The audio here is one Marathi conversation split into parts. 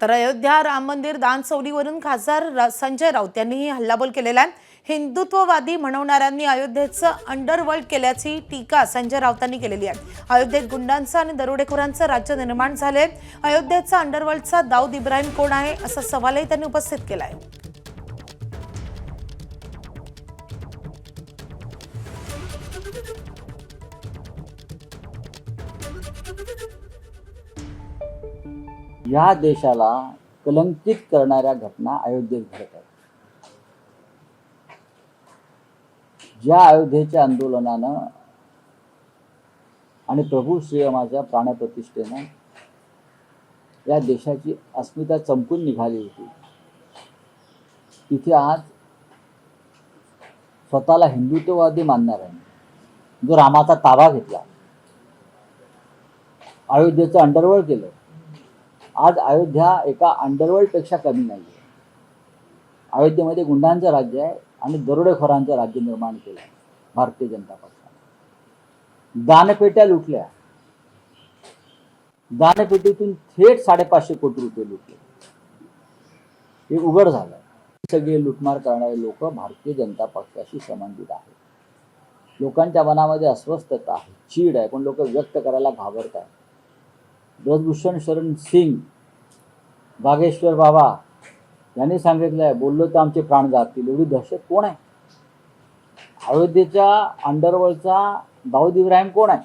तर अयोध्या राम मंदिर दानसौलीवरून खासदार संजय राऊत यांनीही हल्लाबोल केलेला आहे। हिंदुत्ववादी म्हणवणाऱ्यांनी अयोध्येचं अंडरवर्ल्ड केल्याची टीका संजय राऊतांनी केलेली आहे। अयोध्येत गुंडांचं आणि दरोडेखोरांचं राज्य निर्माण झाले। अयोध्येचा अंडरवर्ल्डचा दाऊद इब्राहिम कोण आहे असा सवालही त्यांनी उपस्थित केला आहे। या देशाला कलंकित करणाऱ्या घटना अयोध्येत घडत आहेत। ज्या अयोध्येच्या आंदोलनानं आणि प्रभू श्रीरामाच्या प्राणप्रतिष्ठेनं या देशाची अस्मिता चमकून निघाली होती, तिथे आज स्वतःला हिंदुत्ववादी मानणाऱ्यांनी जो रामाचा ताबा घेतला, अयोध्येचं अंडरवर्ल्ड केलं। आज अयोध्या एका अंडरवर्ल्डपेक्षा कमी नाही आहे। अयोध्येमध्ये गुंडांचं राज्य आहे आणि दरोडेखोरांचं राज्य निर्माण केलं भारतीय जनता पक्षाने। दानपेट्या लुटल्या, दानपेटीतून थेट 550 कोटी रुपये लुटले। हे उघड झालं। सगळे लुटमार करणारे लोक भारतीय जनता पक्षाशी संबंधित आहेत। लोकांच्या मनामध्ये अस्वस्थता आहे, चीड आहे, पण लोक व्यक्त करायला घाबरत आहेत। ब्रजभूषण शरण सिंग, बागेश्वर बाबा यांनी सांगितलंय, बोललो तर आमचे प्राण जातील। एवढी दहशत कोण आहे? अयोध्येच्या अंडरवर्ल्डचा दाऊद इब्राहिम कोण आहे?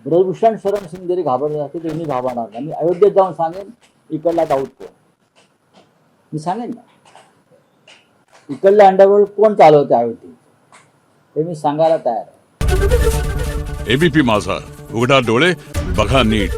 ब्रजभूषण शरण सिंग जरी घाबरले असते तरी मी घाबरणार नाही। मी अयोध्येत जाऊन सांगेन इकडला दाऊद कोण, मी सांगेन ना, इकडलं अंडरवर्ल्ड कोण चालवते अयोध्येत, ते मी सांगायला तयार आहे। एबीपी माझा, उघडा डोळे बघा नीट।